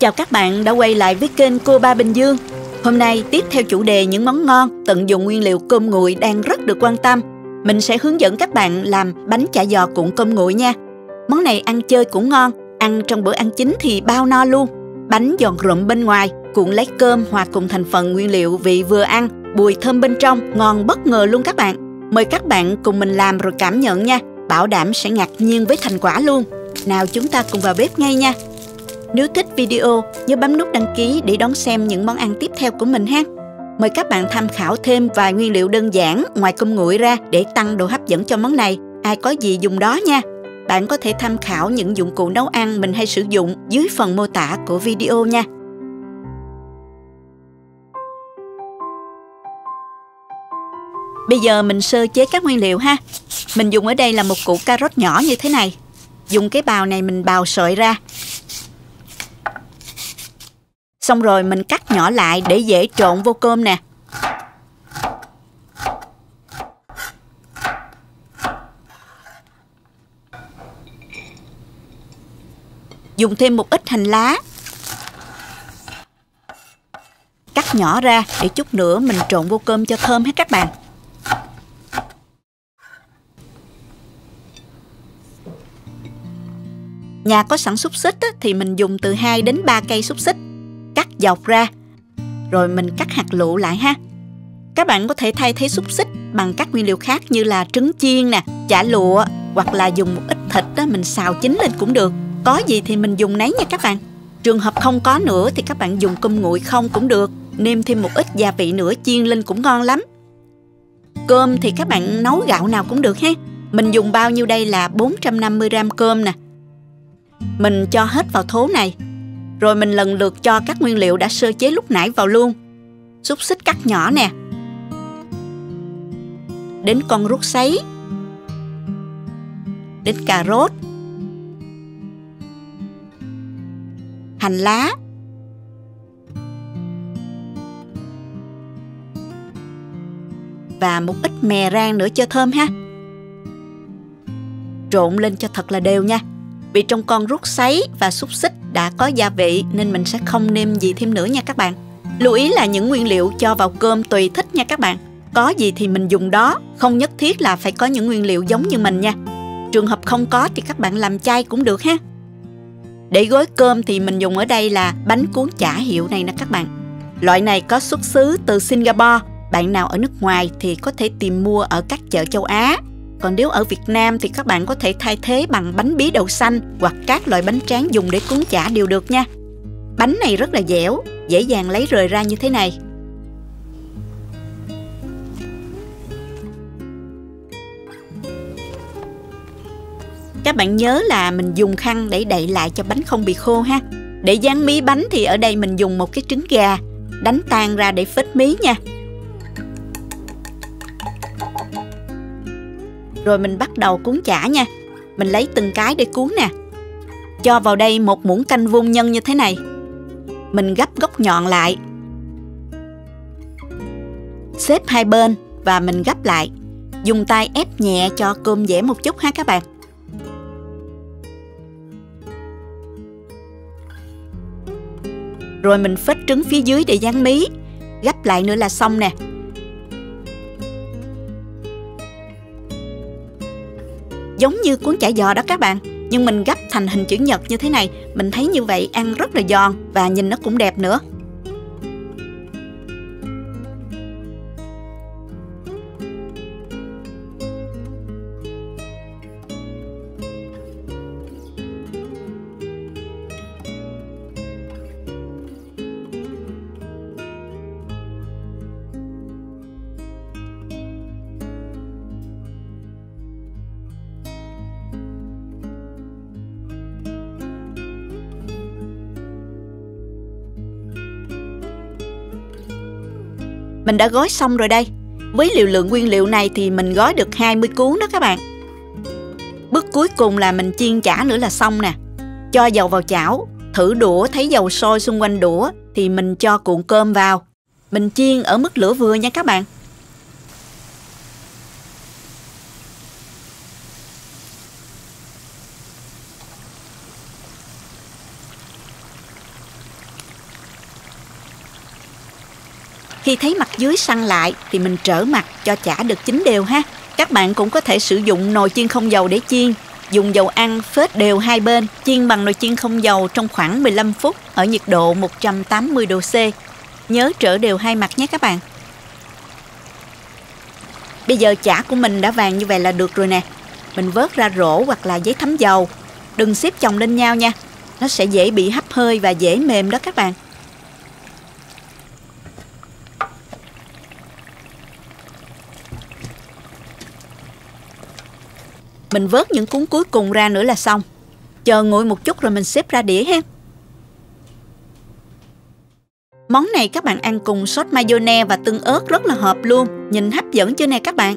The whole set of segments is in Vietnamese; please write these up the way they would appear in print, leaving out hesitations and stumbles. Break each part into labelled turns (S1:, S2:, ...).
S1: Chào các bạn đã quay lại với kênh Cô Ba Bình Dương. Hôm nay tiếp theo chủ đề những món ngon tận dụng nguyên liệu cơm nguội đang rất được quan tâm. Mình sẽ hướng dẫn các bạn làm bánh chả giò cuộn cơm nguội nha. Món này ăn chơi cũng ngon, ăn trong bữa ăn chính thì bao no luôn. Bánh giòn rụm bên ngoài, cuộn lấy cơm hòa cùng thành phần nguyên liệu vị vừa ăn, bùi thơm bên trong, ngon bất ngờ luôn các bạn. Mời các bạn cùng mình làm rồi cảm nhận nha, bảo đảm sẽ ngạc nhiên với thành quả luôn. Nào chúng ta cùng vào bếp ngay nha. Nếu thích video, nhớ bấm nút đăng ký để đón xem những món ăn tiếp theo của mình ha. Mời các bạn tham khảo thêm vài nguyên liệu đơn giản ngoài cơm nguội ra để tăng độ hấp dẫn cho món này. Ai có gì dùng đó nha. Bạn có thể tham khảo những dụng cụ nấu ăn mình hay sử dụng dưới phần mô tả của video nha. Bây giờ mình sơ chế các nguyên liệu ha. Mình dùng ở đây là một củ cà rốt nhỏ như thế này. Dùng cái bào này mình bào sợi ra. Xong rồi mình cắt nhỏ lại để dễ trộn vô cơm nè. Dùng thêm một ít hành lá. Cắt nhỏ ra để chút nữa mình trộn vô cơm cho thơm hết các bạn. Nhà có sẵn xúc xích thì mình dùng từ 2 đến 3 cây xúc xích. Cắt dọc ra. Rồi mình cắt hạt lựu lại ha. Các bạn có thể thay thế xúc xích bằng các nguyên liệu khác như là trứng chiên nè, chả lụa, hoặc là dùng một ít thịt mình xào chín lên cũng được. Có gì thì mình dùng nấy nha các bạn. Trường hợp không có nữa thì các bạn dùng cơm nguội không cũng được. Nêm thêm một ít gia vị nữa chiên lên cũng ngon lắm. Cơm thì các bạn nấu gạo nào cũng được ha. Mình dùng bao nhiêu đây là 450g cơm nè. Mình cho hết vào thố này. Rồi mình lần lượt cho các nguyên liệu đã sơ chế lúc nãy vào luôn. Xúc xích cắt nhỏ nè. Đến con ruốc sấy. Đến cà rốt. Hành lá. Và một ít mè rang nữa cho thơm ha. Trộn lên cho thật là đều nha. Vì trong con ruốc sấy và xúc xích đã có gia vị nên mình sẽ không nêm gì thêm nữa nha các bạn. Lưu ý là những nguyên liệu cho vào cơm tùy thích nha các bạn. Có gì thì mình dùng đó, không nhất thiết là phải có những nguyên liệu giống như mình nha. Trường hợp không có thì các bạn làm chay cũng được ha. Để gói cơm thì mình dùng ở đây là bánh cuốn chả hiệu này nè các bạn. Loại này có xuất xứ từ Singapore. Bạn nào ở nước ngoài thì có thể tìm mua ở các chợ châu Á. Còn nếu ở Việt Nam thì các bạn có thể thay thế bằng bánh bí đậu xanh hoặc các loại bánh tráng dùng để cuốn chả đều được nha. Bánh này rất là dẻo, dễ dàng lấy rời ra như thế này. Các bạn nhớ là mình dùng khăn để đậy lại cho bánh không bị khô ha. Để dán mí bánh thì ở đây mình dùng một cái trứng gà, đánh tan ra để phết mí nha. Rồi mình bắt đầu cuốn chả nha. Mình lấy từng cái để cuốn nè. Cho vào đây một muỗng canh vuông nhân như thế này. Mình gấp góc nhọn lại. Xếp hai bên và mình gấp lại. Dùng tay ép nhẹ cho cơm dẻ một chút ha các bạn. Rồi mình phết trứng phía dưới để dán mí. Gấp lại nữa là xong nè. Giống như cuốn chả giò đó các bạn. Nhưng mình gấp thành hình chữ nhật như thế này. Mình thấy như vậy ăn rất là giòn và nhìn nó cũng đẹp nữa. Mình đã gói xong rồi đây. Với liều lượng nguyên liệu này thì mình gói được 20 cuốn đó các bạn. Bước cuối cùng là mình chiên chả nữa là xong nè. Cho dầu vào chảo. Thử đũa thấy dầu sôi xung quanh đũa thì mình cho cuộn cơm vào. Mình chiên ở mức lửa vừa nha các bạn. Khi thấy mặt dưới săn lại thì mình trở mặt cho chả được chín đều ha. Các bạn cũng có thể sử dụng nồi chiên không dầu để chiên. Dùng dầu ăn phết đều hai bên, chiên bằng nồi chiên không dầu trong khoảng 15 phút ở nhiệt độ 180 độ C. Nhớ trở đều hai mặt nhé các bạn. Bây giờ chả của mình đã vàng như vậy là được rồi nè. Mình vớt ra rổ hoặc là giấy thấm dầu. Đừng xếp chồng lên nhau nha. Nó sẽ dễ bị hấp hơi và dễ mềm đó các bạn. Mình vớt những cuốn cuối cùng ra nữa là xong. Chờ nguội một chút rồi mình xếp ra đĩa ha. Món này các bạn ăn cùng sốt mayonnaise và tương ớt rất là hợp luôn. Nhìn hấp dẫn chưa nè các bạn.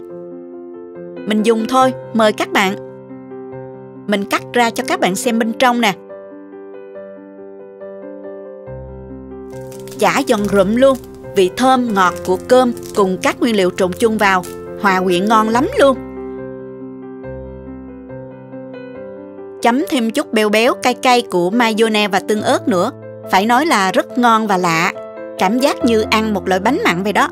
S1: Mình dùng thôi, mời các bạn. Mình cắt ra cho các bạn xem bên trong nè. Chả giòn rụm luôn. Vị thơm ngọt của cơm cùng các nguyên liệu trộn chung vào, hòa quyện ngon lắm luôn. Chấm thêm chút béo béo cay cay của mayonnaise và tương ớt nữa. Phải nói là rất ngon và lạ. Cảm giác như ăn một loại bánh mặn vậy đó.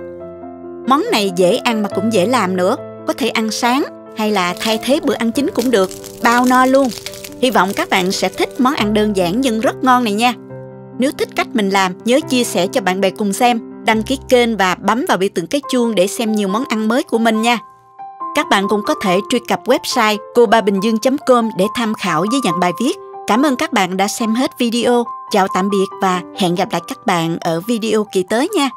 S1: Món này dễ ăn mà cũng dễ làm nữa. Có thể ăn sáng hay là thay thế bữa ăn chính cũng được. Bao no luôn. Hy vọng các bạn sẽ thích món ăn đơn giản nhưng rất ngon này nha. Nếu thích cách mình làm, nhớ chia sẻ cho bạn bè cùng xem. Đăng ký kênh và bấm vào biểu tượng cái chuông để xem nhiều món ăn mới của mình nha. Các bạn cũng có thể truy cập website cobabình dương.com để tham khảo với nhận bài viết. Cảm ơn các bạn đã xem hết video. Chào tạm biệt và hẹn gặp lại các bạn ở video kỳ tới nha.